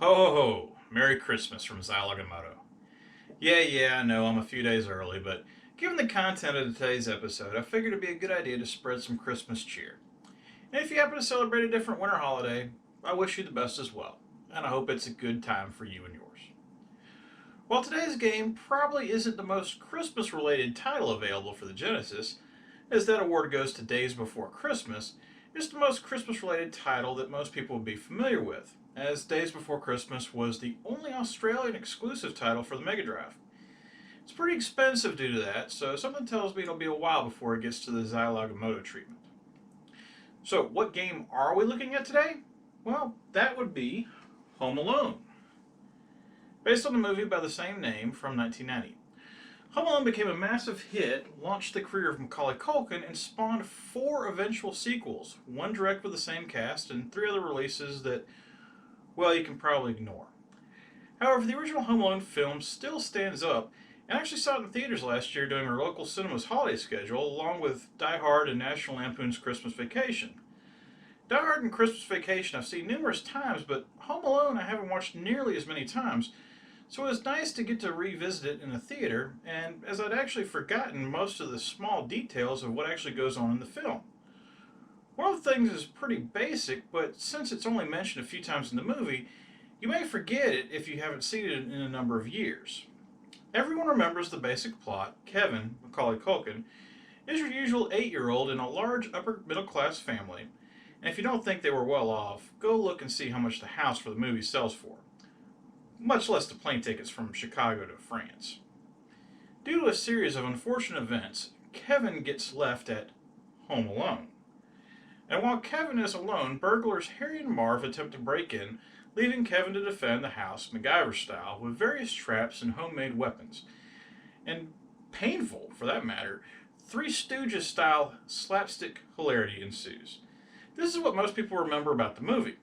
Ho ho ho! Merry Christmas from Zilog and Moto. Yeah, I know I'm a few days early, but given the content of today's episode, I figured it'd be a good idea to spread some Christmas cheer. And if you happen to celebrate a different winter holiday, I wish you the best as well, and I hope it's a good time for you and yours. While today's game probably isn't the most Christmas related title available for the Genesis, as that award goes to Days Before Christmas, it's the most Christmas related title that most people would be familiar with, as Days Before Christmas was the only Australian exclusive title for the Mega Drive. It's pretty expensive due to that, so something tells me it'll be a while before it gets to the Zilog and Moto treatment. So, what game are we looking at today? Well, that would be Home Alone. Based on the movie by the same name from 1990. Home Alone became a massive hit, launched the career of Macaulay Culkin, and spawned 4 eventual sequels, one direct with the same cast, and 3 other releases that, well, you can probably ignore. However, the original Home Alone film still stands up, and I actually saw it in theaters last year during our local cinema's holiday schedule, along with Die Hard and National Lampoon's Christmas Vacation. Die Hard and Christmas Vacation I've seen numerous times, but Home Alone I haven't watched nearly as many times, so it was nice to get to revisit it in a theater, and as I'd actually forgotten most of the small details of what actually goes on in the film. One of the things is pretty basic, but since it's only mentioned a few times in the movie, you may forget it if you haven't seen it in a number of years. Everyone remembers the basic plot. Kevin, Macaulay Culkin, is your usual 8-year-old in a large upper middle class family, and if you don't think they were well off, go look and see how much the house for the movie sells for, much less the plane tickets from Chicago to France. Due to a series of unfortunate events, Kevin gets left at home alone. And while Kevin is alone, burglars Harry and Marv attempt to break in, leaving Kevin to defend the house MacGyver style with various traps and homemade weapons. And painful, for that matter, Three Stooges style slapstick hilarity ensues. This is what most people remember about the movie.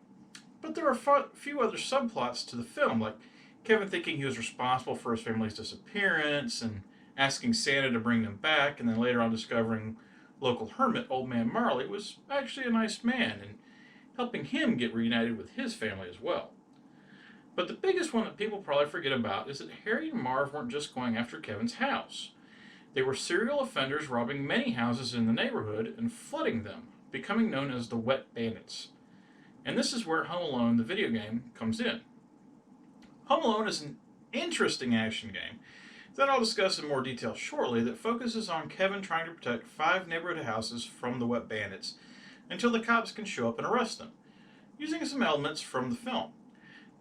But there are a few other subplots to the film, like Kevin thinking he was responsible for his family's disappearance and asking Santa to bring them back, and then later on discovering local hermit Old Man Marley was actually a nice man and helping him get reunited with his family as well. But the biggest one that people probably forget about is that Harry and Marv weren't just going after Kevin's house. They were serial offenders robbing many houses in the neighborhood and flooding them, becoming known as the Wet Bandits. And this is where Home Alone, the video game, comes in. Home Alone is an interesting action game that I'll discuss in more detail shortly that focuses on Kevin trying to protect 5 neighborhood houses from the Wet Bandits until the cops can show up and arrest them, using some elements from the film.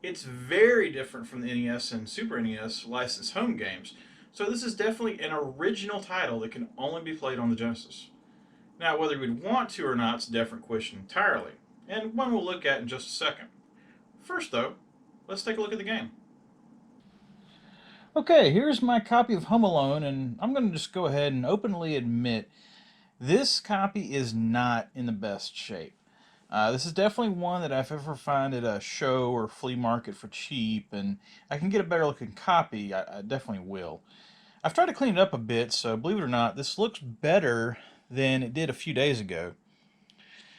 It's very different from the NES and Super NES licensed home games, so this is definitely an original title that can only be played on the Genesis. Now, whether we'd want to or not is a different question entirely, and one we'll look at in just a second. First, though, let's take a look at the game. Okay, here's my copy of Home Alone, and I'm going to just go ahead and openly admit this copy is not in the best shape. This is definitely one that if I ever find at a show or flea market for cheap and I can get a better looking copy, I definitely will. I've tried to clean it up a bit, so believe it or not, this looks better than it did a few days ago.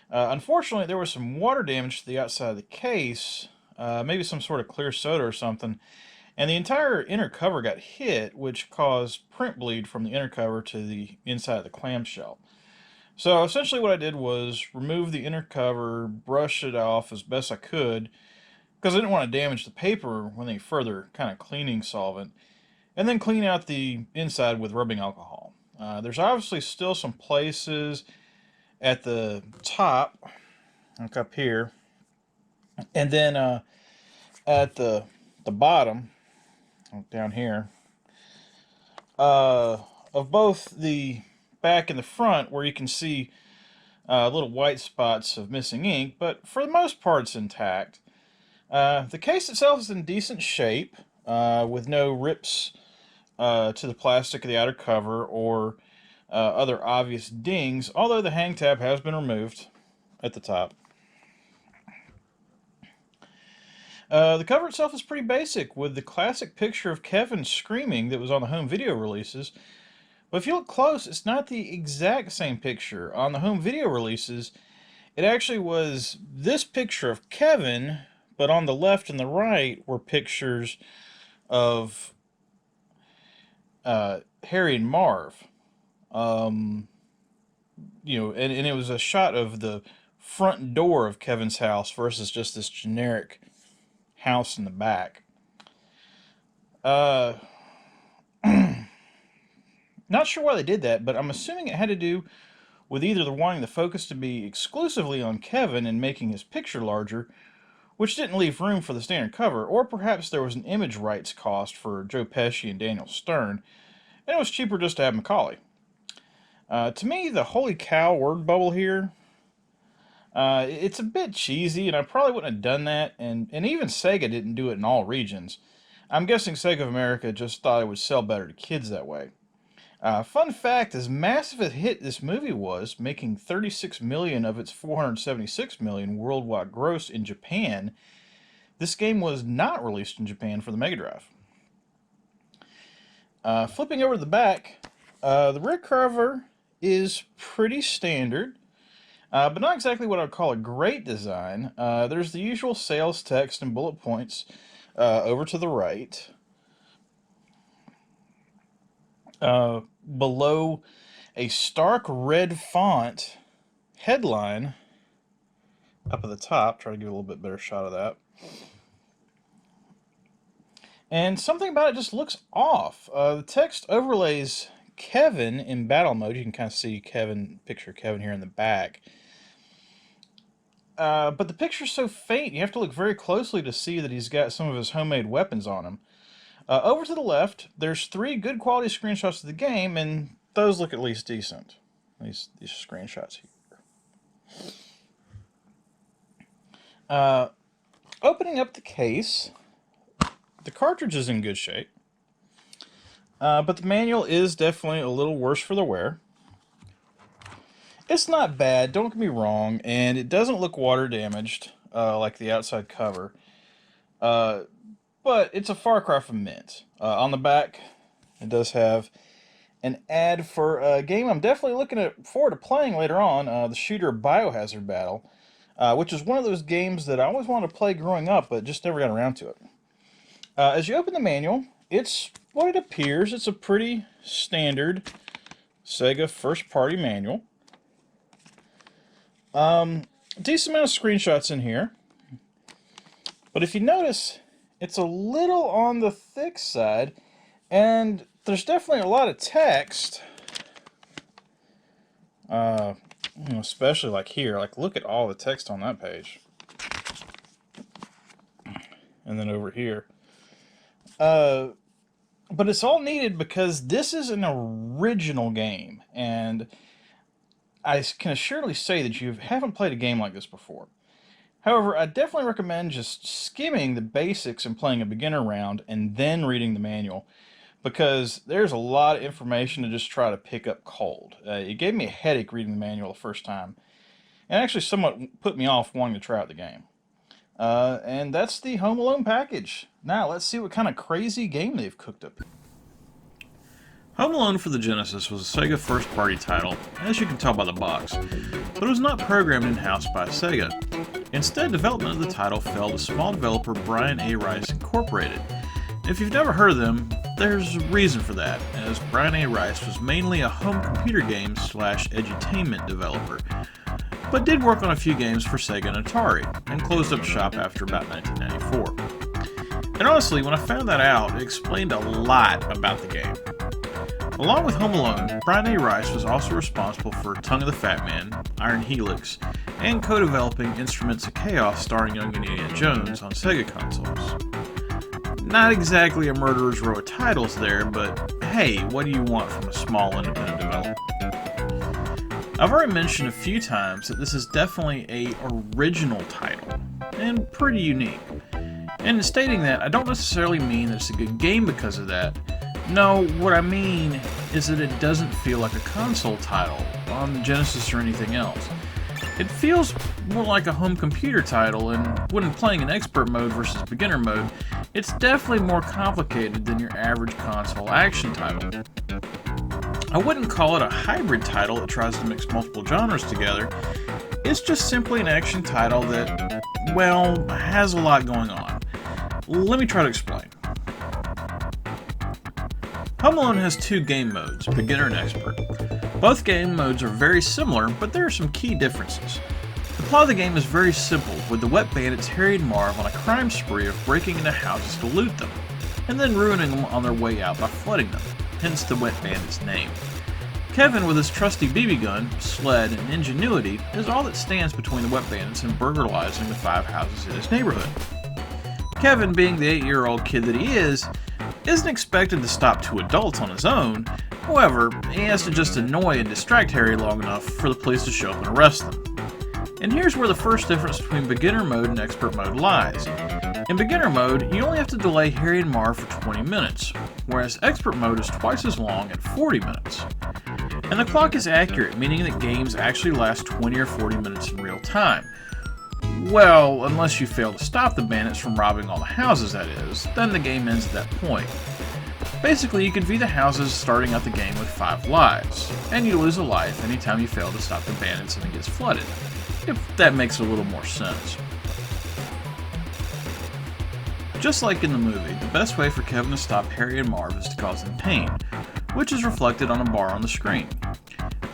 Unfortunately, there was some water damage to the outside of the case, maybe some sort of clear soda or something, and the entire inner cover got hit, which caused print bleed from the inner cover to the inside of the clamshell. So essentially what I did was remove the inner cover, brush it off as best I could, because I didn't want to damage the paper with any further kind of cleaning solvent, and then clean out the inside with rubbing alcohol. There's obviously still some places at the top, like up here, and then at the bottom, down here, of both the back and the front, where you can see little white spots of missing ink, but for the most part it's intact. The case itself is in decent shape, with no rips to the plastic of the outer cover or other obvious dings, although the hang tab has been removed at the top. The cover itself is pretty basic, with the classic picture of Kevin screaming that was on the home video releases. But if you look close, it's not the exact same picture. On the home video releases, it actually was this picture of Kevin, but on the left and the right were pictures of Harry and Marv. And it was a shot of the front door of Kevin's house versus just this generic house in the back. Not sure why they did that, but I'm assuming it had to do with either wanting the focus to be exclusively on Kevin and making his picture larger, which didn't leave room for the standard cover, or perhaps there was an image rights cost for Joe Pesci and Daniel Stern, and it was cheaper just to have Macaulay. To me, the holy cow word bubble here, it's a bit cheesy, and I probably wouldn't have done that, and even Sega didn't do it in all regions. I'm guessing Sega of America just thought it would sell better to kids that way. Fun fact, as massive a hit this movie was, making $36 million of its $476 million worldwide gross in Japan, this game was not released in Japan for the Mega Drive. Flipping over to the back, the rear cover is pretty standard, but not exactly what I would call a great design. There's the usual sales text and bullet points over to the right. Below a stark red font headline up at the top. Try to give a little bit better shot of that. And something about it just looks off. The text overlays Kevin in battle mode. You can kind of see picture Kevin here in the back. But the picture's so faint, you have to look very closely to see that he's got some of his homemade weapons on him. Over to the left, there's 3 good quality screenshots of the game, and those look at least decent. These screenshots here. Opening up the case, the cartridge is in good shape, but the manual is definitely a little worse for the wear. It's not bad, don't get me wrong, and it doesn't look water damaged like the outside cover. But it's a far cry from mint. On the back, it does have an ad for a game I'm definitely looking forward to playing later on, the shooter Biohazard Battle, which is one of those games that I always wanted to play growing up, but just never got around to it. As you open the manual, it's what it appears. It's a pretty standard Sega first-party manual. Decent amount of screenshots in here. But if you notice, it's a little on the thick side, and there's definitely a lot of text, especially like here. Like, look at all the text on that page. And then over here. But it's all needed because this is an original game, and I can assuredly say that you haven't played a game like this before. However, I definitely recommend just skimming the basics and playing a beginner round and then reading the manual, because there's a lot of information to just try to pick up cold. It gave me a headache reading the manual the first time, and actually somewhat put me off wanting to try out the game. And that's the Home Alone package. Now, let's see what kind of crazy game they've cooked up. Home Alone for the Genesis was a Sega first-party title, as you can tell by the box, but it was not programmed in-house by Sega. Instead, development of the title fell to small developer Brian A. Rice Incorporated. If you've never heard of them, there's a reason for that, as Brian A. Rice was mainly a home computer game / edutainment developer, but did work on a few games for Sega and Atari, and closed up shop after about 1994. And honestly, when I found that out, it explained a lot about the game. Along with Home Alone, Brian A. Rice was also responsible for Tongue of the Fat Man, Iron Helix, and co-developing Instruments of Chaos starring young Indiana Jones on Sega consoles. Not exactly a murderer's row of titles there, but hey, what do you want from a small independent developer? I've already mentioned a few times that this is definitely a original title, and pretty unique. And in stating that, I don't necessarily mean that it's a good game because of that. No, what I mean is that it doesn't feel like a console title on the Genesis or anything else. It feels more like a home computer title, and when playing in expert mode versus beginner mode, it's definitely more complicated than your average console action title. I wouldn't call it a hybrid title that tries to mix multiple genres together. It's just simply an action title that well, has a lot going on. Let me try to explain. Home Alone has two game modes, beginner and expert. Both game modes are very similar, but there are some key differences. The plot of the game is very simple, with the wet bandits Harry and Marv on a crime spree of breaking into houses to loot them, and then ruining them on their way out by flooding them, hence the wet bandits' name. Kevin, with his trusty BB gun, sled, and ingenuity, is all that stands between the wet bandits and burglarizing the 5 houses in his neighborhood. Kevin, being the 8-year-old kid that he is, isn't expected to stop 2 adults on his own. However, he has to just annoy and distract Harry long enough for the police to show up and arrest them. And here's where the first difference between beginner mode and expert mode lies. In beginner mode, you only have to delay Harry and Marv for 20 minutes, whereas expert mode is twice as long at 40 minutes. And the clock is accurate, meaning that games actually last 20 or 40 minutes in real time. Well, unless you fail to stop the bandits from robbing all the houses, that is, then the game ends at that point. Basically, you can beat the houses starting out the game with 5 lives, and you lose a life anytime you fail to stop the bandits and it gets flooded, if that makes a little more sense. Just like in the movie, the best way for Kevin to stop Harry and Marv is to cause them pain, which is reflected on a bar on the screen.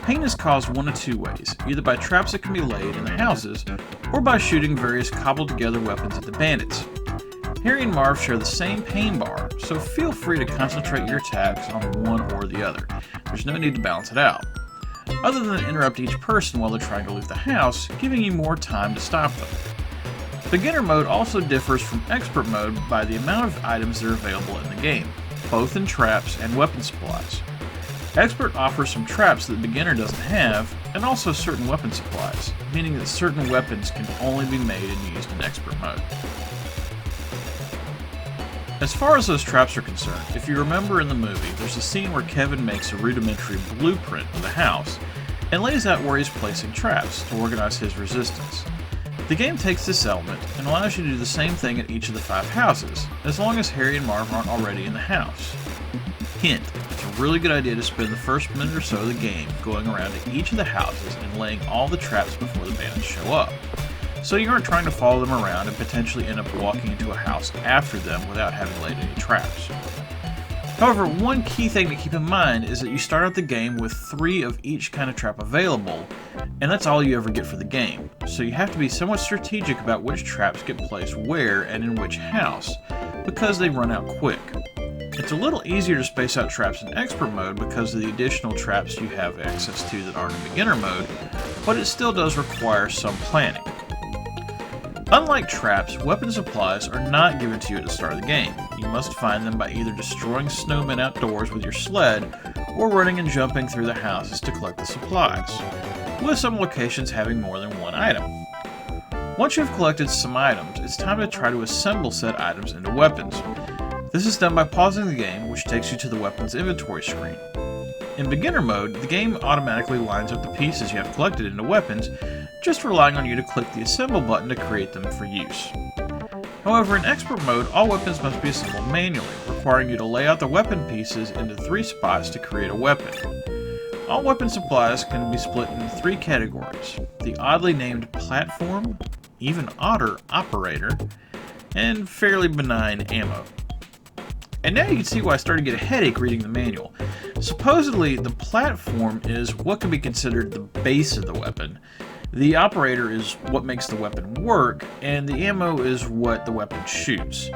Pain is caused one of 2 ways, either by traps that can be laid in the houses, or by shooting various cobbled together weapons at the bandits. Harry and Marv share the same pain bar, so feel free to concentrate your attacks on one or the other. There's no need to balance it out, other than interrupt each person while they're trying to loot the house, giving you more time to stop them. Beginner mode also differs from expert mode by the amount of items that are available in the game, both in traps and weapon supplies. Expert offers some traps that beginner doesn't have, and also certain weapon supplies, meaning that certain weapons can only be made and used in expert mode. As far as those traps are concerned, if you remember in the movie, there's a scene where Kevin makes a rudimentary blueprint of the house, and lays out where he's placing traps to organize his resistance. The game takes this element and allows you to do the same thing at each of the 5 houses, as long as Harry and Marv aren't already in the house. Hint, it's a really good idea to spend the first minute or so of the game going around to each of the houses and laying all the traps before the bandits show up, so you aren't trying to follow them around and potentially end up walking into a house after them without having laid any traps. However, one key thing to keep in mind is that you start out the game with 3 of each kind of trap available, and that's all you ever get for the game, so you have to be somewhat strategic about which traps get placed where and in which house, because they run out quick. It's a little easier to space out traps in expert mode because of the additional traps you have access to that aren't in beginner mode, but it still does require some planning. Unlike traps, weapon supplies are not given to you at the start of the game. You must find them by either destroying snowmen outdoors with your sled, or running and jumping through the houses to collect the supplies, with some locations having more than one item. Once you've collected some items, it's time to try to assemble said items into weapons. This is done by pausing the game, which takes you to the weapons inventory screen. In beginner mode, the game automatically lines up the pieces you have collected into weapons, just relying on you to click the assemble button to create them for use. However, in expert mode, all weapons must be assembled manually, requiring you to lay out the weapon pieces into 3 spots to create a weapon. All weapon supplies can be split into 3 categories: the oddly named platform, even odder operator, and fairly benign ammo. And now you can see why I started to get a headache reading the manual. Supposedly, the platform is what can be considered the base of the weapon. The operator is what makes the weapon work, and the ammo is what the weapon shoots.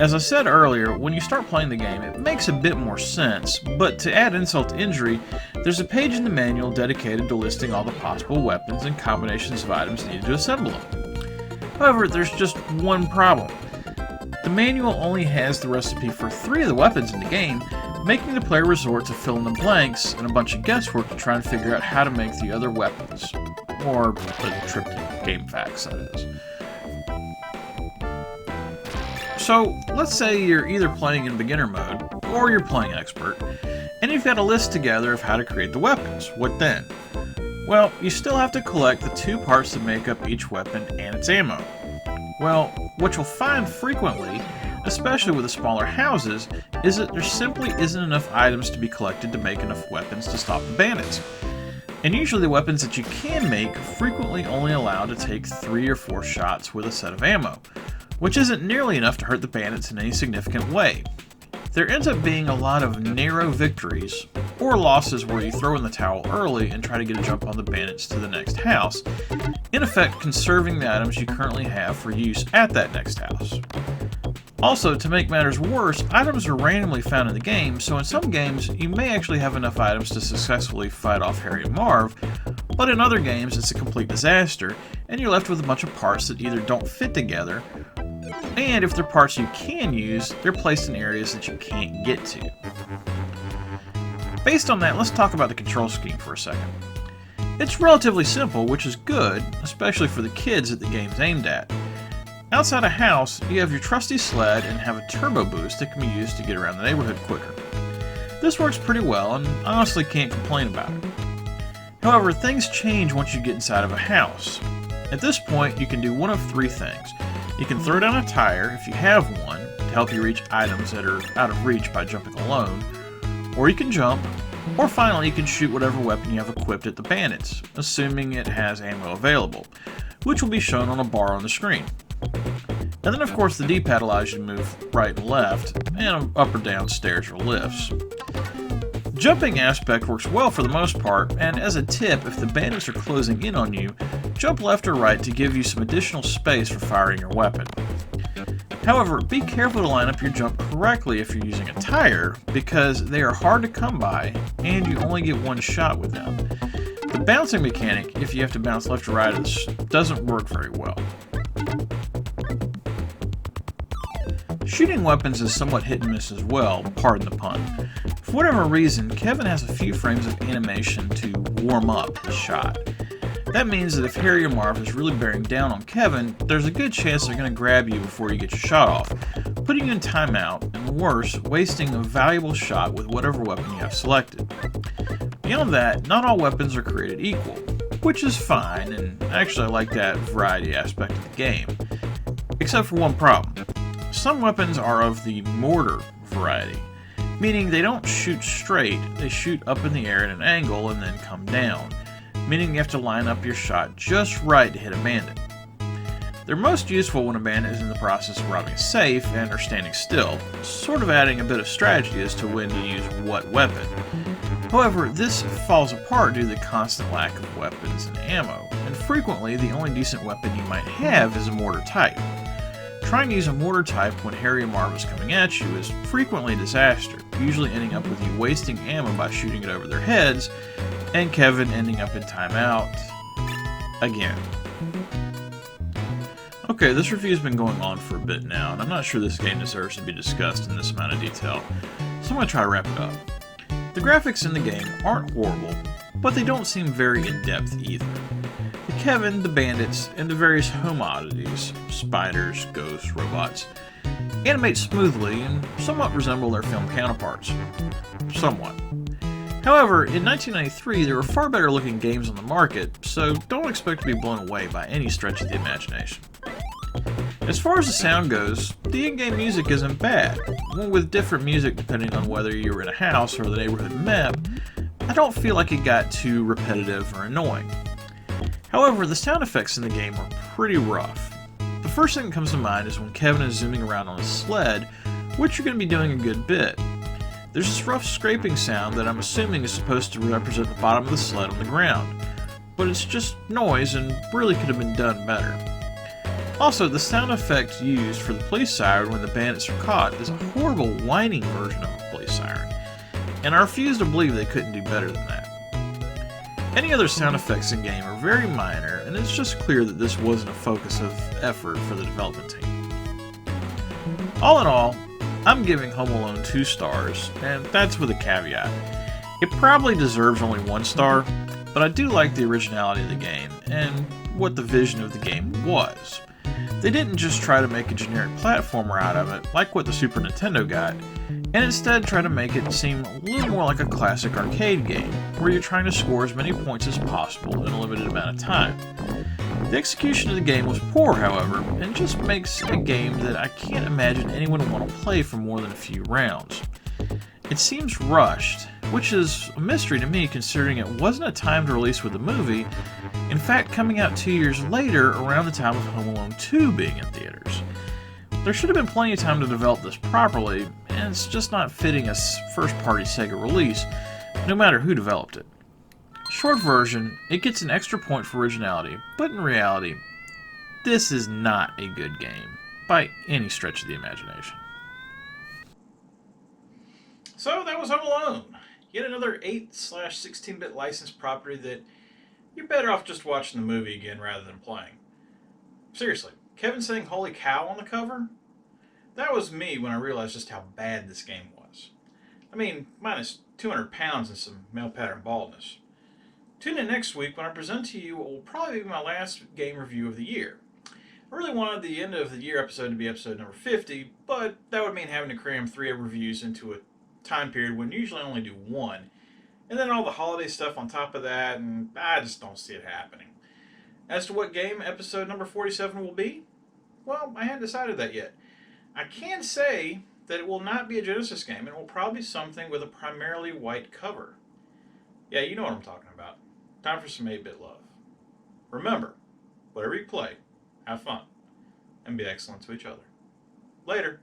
As I said earlier, when you start playing the game, it makes a bit more sense, but to add insult to injury, there's a page in the manual dedicated to listing all the possible weapons and combinations of items needed to assemble them. However, there's just one problem. The manual only has the recipe for 3 of the weapons in the game, making the player resort to fill in the blanks and a bunch of guesswork to try and figure out how to make the other weapons. Or a trip to game facts, that is. So, let's say you're either playing in beginner mode, or you're playing expert, and you've got a list together of how to create the weapons. What then? Well, you still have to collect the 2 parts that make up each weapon and its ammo. Well, what you'll find frequently, especially with the smaller houses, is that there simply isn't enough items to be collected to make enough weapons to stop the bandits. And usually the weapons that you can make frequently only allow to take 3 or 4 shots with a set of ammo, which isn't nearly enough to hurt the bandits in any significant way. There ends up being a lot of narrow victories, or losses where you throw in the towel early and try to get a jump on the bandits to the next house, in effect conserving the items you currently have for use at that next house. Also, to make matters worse, items are randomly found in the game, so in some games you may actually have enough items to successfully fight off Harry and Marv, but in other games it's a complete disaster, and you're left with a bunch of parts that either don't fit together, and if they're parts you can use, they're placed in areas that you can't get to. Based on that, let's talk about the control scheme for a second. It's relatively simple, which is good, especially for the kids that the game's aimed at. Outside a house, you have your trusty sled and have a turbo boost that can be used to get around the neighborhood quicker. This works pretty well, and I honestly can't complain about it. However, things change once you get inside of a house. At this point, you can do one of 3 things. You can throw down a tire, if you have one, to help you reach items that are out of reach by jumping alone, or you can jump, or finally you can shoot whatever weapon you have equipped at the bandits, assuming it has ammo available, which will be shown on a bar on the screen. And then of course the D-pad allows you to move right and left, and up or down stairs or lifts. The jumping aspect works well for the most part, and as a tip, if the bandits are closing in on you, jump left or right to give you some additional space for firing your weapon. However, be careful to line up your jump correctly if you're using a tire, because they are hard to come by, and you only get one shot with them. The bouncing mechanic, if you have to bounce left or right, doesn't work very well. Shooting weapons is somewhat hit and miss as well, pardon the pun. For whatever reason, Kevin has a few frames of animation to warm up his shot. That means that if Harry or Marv is really bearing down on Kevin, there's a good chance they're going to grab you before you get your shot off, putting you in timeout, and worse, wasting a valuable shot with whatever weapon you have selected. Beyond that, not all weapons are created equal, which is fine, and actually I like that variety aspect of the game. Except for one problem. Some weapons are of the mortar variety, meaning they don't shoot straight, they shoot up in the air at an angle and then come down, meaning you have to line up your shot just right to hit a bandit. They're most useful when a bandit is in the process of robbing a safe and are standing still, sort of adding a bit of strategy as to when to use what weapon. However, this falls apart due to the constant lack of weapons and ammo, and frequently the only decent weapon you might have is a mortar type. Trying to use a mortar type when Harry and Marv is coming at you is frequently a disaster, usually ending up with you wasting ammo by shooting it over their heads, and Kevin ending up in timeout again. Okay, this review has been going on for a bit now, and I'm not sure this game deserves to be discussed in this amount of detail, so I'm going to try to wrap it up. The graphics in the game aren't horrible, but they don't seem very in-depth either. Kevin, the bandits, and the various home oddities, spiders, ghosts, robots, animate smoothly and somewhat resemble their film counterparts. Somewhat. However, in 1993 there were far better looking games on the market, so don't expect to be blown away by any stretch of the imagination. As far as the sound goes, the in-game music isn't bad. With different music depending on whether you were in a house or the neighborhood map, I don't feel like it got too repetitive or annoying. However, the sound effects in the game are pretty rough. The first thing that comes to mind is when Kevin is zooming around on a sled, which you're going to be doing a good bit. There's this rough scraping sound that I'm assuming is supposed to represent the bottom of the sled on the ground, but it's just noise and really could have been done better. Also, the sound effect used for the police siren when the bandits are caught is a horrible whining version of a police siren, and I refuse to believe they couldn't do better than that. Any other sound effects in game are very minor, and it's just clear that this wasn't a focus of effort for the development team. All in all, I'm giving Home Alone 2 stars, and that's with a caveat. It probably deserves only 1 star, but I do like the originality of the game, and what the vision of the game was. They didn't just try to make a generic platformer out of it, like what the Super Nintendo got, and instead try to make it seem a little more like a classic arcade game, where you're trying to score as many points as possible in a limited amount of time. The execution of the game was poor, however, and just makes a game that I can't imagine anyone would want to play for more than a few rounds. It seems rushed, which is a mystery to me considering it wasn't a timed release with the movie, in fact coming out 2 years later around the time of Home Alone 2 being in theaters. There should have been plenty of time to develop this properly, and it's just not fitting a first-party Sega release, no matter who developed it. Short version, it gets an extra point for originality, but in reality, this is not a good game, by any stretch of the imagination. So that was Home Alone. Yet another 8/16-bit licensed property that you're better off just watching the movie again rather than playing. Seriously, Kevin saying "Holy cow" on the cover? That was me when I realized just how bad this game was. I mean, minus 200 pounds and some male pattern baldness. Tune in next week when I present to you what will probably be my last game review of the year. I really wanted the end of the year episode to be episode number 50, but that would mean having to cram 3 reviews into a time period when you usually only do one. And then all the holiday stuff on top of that, and I just don't see it happening. As to what game episode number 47 will be, well, I haven't decided that yet. I can say that it will not be a Genesis game, and it will probably be something with a primarily white cover. Yeah, you know what I'm talking about. Time for some 8-bit love. Remember, whatever you play, have fun, and be excellent to each other. Later.